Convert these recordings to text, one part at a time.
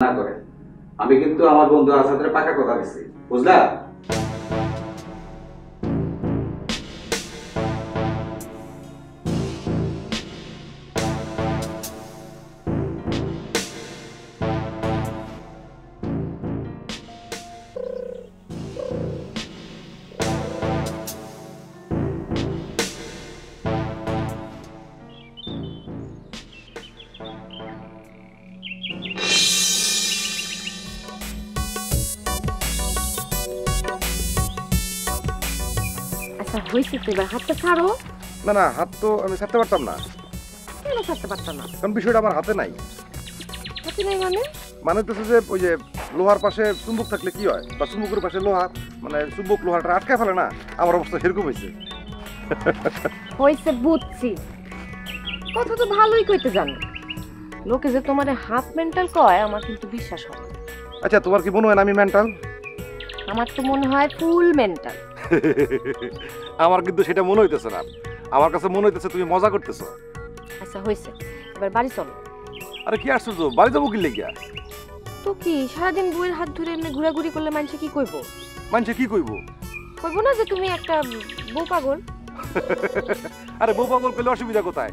না করে। আমি কিন্তু আমার বন্ধু আসাদের পাকা কথা দিচ্ছি, বুঝলা? আচ্ছা হয়েছে তো, এবার হাতটা ছাড়ো। না না, হাত তো আমি ছাড়তে পারতাম না, কেন ছাড়তে পারতাম না? কারণ বিষয়টা আমার হাতে নাই। হাতে নাই মানে? মানে তো যে ওই যে লোহার পাশে চুম্বক থাকলে কি হয়, বা চুম্বকের পাশে লোহা, মানে চুম্বক লোহাটা আটকে ফেলে না, আমার অবস্থা সেরকম হয়েছে। হয়েছে বুঝছি, কথা তো ভালোই কইতে জানো। লোকে যে তোমার হাফ মেন্টাল কয় আমার কিন্তু বিশ্বাস হয়। আচ্ছা, তোমার কি মনে হয় না আমি মেন্টাল? আমার তো মনে হয় ফুল মেন্টাল। আমার কিন্তু সেটা মনে হইতেছে না, আমার কাছে মনে হইতেছে তুমি মজা করতেছো। আচ্ছা হয়েছে, এবার বাড়ি চলো। আরে কি আশ্চর্য, বাড়ি যাবো কি লেগিয়া? তো কি সারাদিন বউয়ের হাত ধরে এমনি ঘোরাঘুরি করলে মানুষে কি কইবো? মানুষে কি কইবো? কইবো না যে তুমি একটা বউ পাগল? আরে বউ পাগল পেলে অসুবিধা কোথায়?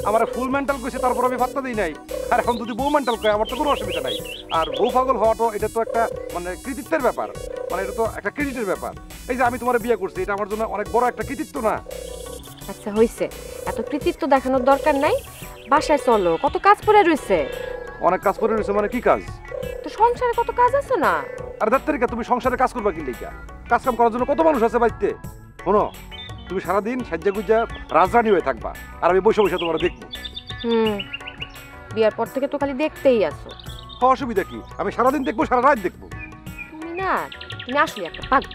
আমার ফুল মেন্টাল কইছে, তারপর আমি ভাত্তা দিই নাই। আর এখন যদি বউ মেন্টাল কয়, আমার তো কোনো অসুবিধা নাই। আর বউ পাগল হওয়াটা এটা তো একটা মানে কৃতিত্বের ব্যাপার, মানে এটা তো একটা ক্রেডিটের ব্যাপার। এই যে আমি তোমার বিয়ে করছি, এটা আমার জন্য অনেক বড় একটা কৃতিত্ব না? আচ্ছা হয়েছে, এত কৃতিত্ব দেখানোর দরকার নাই। বাসায় চলো, কত কাজ পড়ে রয়েছে। অনেক কাজ করে রয়েছে মানে কি কাজ? তো সংসারে কত কাজ আছে না? আর দাত্তারিকা, তুমি সংসারে কাজ করবা কি লেগা? কাজ কাম করার জন্য কত মানুষ আছে বাড়িতে। শোনো, তুমি সারাদিন সাজ্জা গুজ্জা রাজরানী হয়ে থাকবা, আর আমি বসে বসে তোমার দেখবো। বিয়ার পর থেকে তো খালি দেখতেই আসো। অসুবিধা কি? আমি সারাদিন দেখবো, সারা রাত দেখবো। তুমি না, তুমি আসলে একটা পাগল।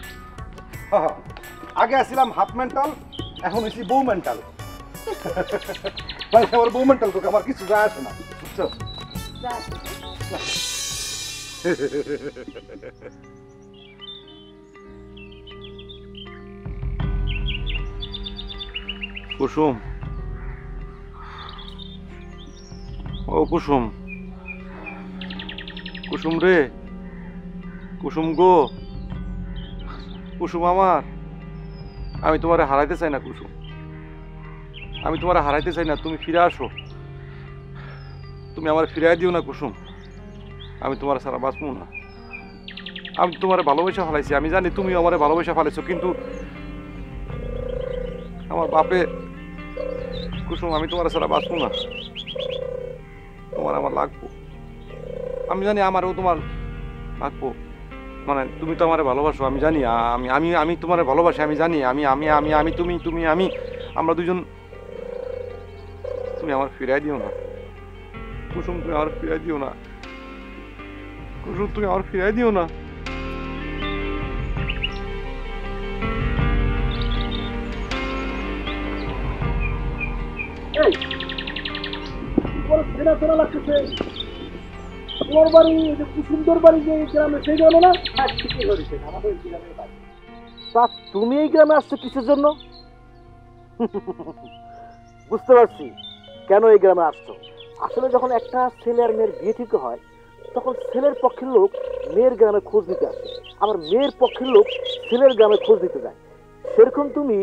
আগে আসছিলাম হাফ মেন্টাল, এখন হয়েছি বউ মেন্টাল। ভাই আমার বউ মেন্টাল তো আমার কিছু যায় আসে না, বুঝছো? কুসুম, ও কুসুম, কুসুম রে, কুসুম গো, কুসুম আমার, আমি তোমারে হারাইতে চাই না কুসুম, আমি তোমারে হারাইতে চাই না। তুমি ফিরে আসো, তুমি আমার ফিরাই দিও না কুসুম। আমি তোমার সারা বাঁচবো না। আমি তোমারে ভালোবাসা ফেলাইছি, আমি জানি তুমি আমারে ভালোবাসা ফেলাইছো, কিন্তু আমার বাপে কুসুম, আমি তোমার সারা বাঁচবো না। তোমার আমার লাগবো, আমি জানি আমারও তোমার লাগবো। মানে তুমি তো আমারে ভালোবাসো, আমি জানি। আমি আমি আমি তোমারে ভালোবাসি, আমি জানি। আমি আমি আমি আমি তুমি তুমি আমি, আমরা দুজন। তুমি আমার ফিরাই দিও না কুসুম, তুমি আমার ফিরাই দিও না কুসুম, তুমি আমার ফিরাই দিও না। তোমার বাড়ি যে সুন্দর বাড়ি যে গ্রামে, সেই গ্রামে না? হ্যাঁ ঠিকই ধরেছেন, আমাদের গ্রামের বাড়ি। তা তুমি এই গ্রামে আসছো কিসের জন্য? বুঝতে পারছি কেন এই গ্রামে আসছো। আসলে যখন একটা ছেলে আর মেয়ের বিয়ে ঠিক হয়, তখন ছেলের পক্ষের লোক মেয়ের গ্রামে খোঁজ নিতে আসে, আবার মেয়ের পক্ষের লোক ছেলের গ্রামে খোঁজ নিতে যায়। সেরকম তুমি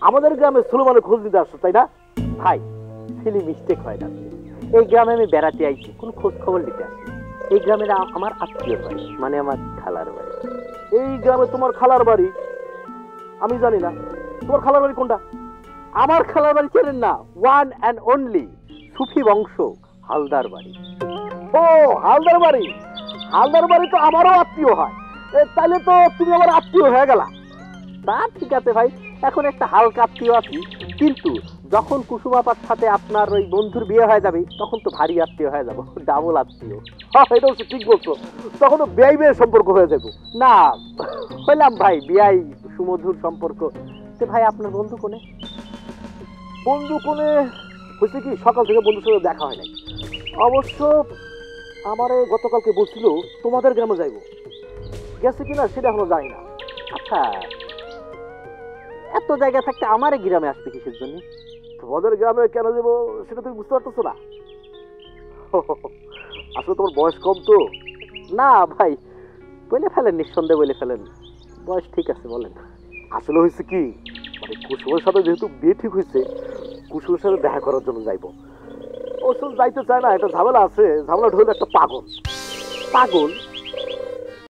আমাদের গ্রামে সুলেমানের খোঁজ নিতে আসছো, তাই না? ভাই, ছেলে মিস্টেক হয় না। এই গ্রামে আমি বেড়াতে আইছি, কোনো খোঁজ খবর নিতে আসি। এই গ্রামের আমার আত্মীয় বাড়ি, মানে আমার খালার বাড়ি। এই গ্রামে তোমার খালার বাড়ি? আমি জানি না তোমার খালার বাড়ি কোনটা। আমার খালার বাড়ি চেনেন না? ওয়ান অ্যান্ড অনলি সুফি বংশ হালদার বাড়ি। ও হালদার বাড়ি, হালদার বাড়ি তো আমারও আত্মীয় হয়। তাহলে তো তুমি আমার আত্মীয় হয়ে গেলা। তা ঠিক আছে ভাই, এখন একটা হালকা আত্মীয় আছি, কিন্তু যখন কুসুমাপার সাথে আপনার ওই বন্ধুর বিয়ে হয়ে যাবে, তখন তো ভারী আত্মীয় হয়ে যাবো, ডাবল আত্মীয়। হ্যাঁ এটা হচ্ছে ঠিক বলছো, তখন তো বিয়াই বিয়ের সম্পর্ক হয়ে যাবো না। হইলাম ভাই বিয়াই, সুমধুর সম্পর্ক। তো ভাই আপনার বন্ধু কোনে? বন্ধু কোনে হচ্ছে কি, সকাল থেকে বন্ধুর সাথে দেখা হয় নাই। অবশ্য আমারে গতকালকে বলছিল তোমাদের গ্রামে যাইব, গেছে কিনা সেটা এখনো জানি না। আচ্ছা, এত জায়গা থাকতে আমার গ্রামে আসবে কিসের জন্য? তোমাদের গ্রামে কেন যাবো সেটা তুমি বুঝতে পারতেছো না। আসলে তোমার বয়স কম তো, না ভাই, বলে ফেলেন, নিঃসন্দেহে বলে ফেলেন, বয়স ঠিক আছে বলেন। আসলে হয়েছে কি, মানে কুসুমের সাথে যেহেতু বিয়ে ঠিক হয়েছে, কুসুমের সাথে দেখা করার জন্য যাইবো। ও শুধু যাইতে চায় না, একটা ঝামেলা আছে, ঝামেলাটা হলো একটা পাগল। পাগল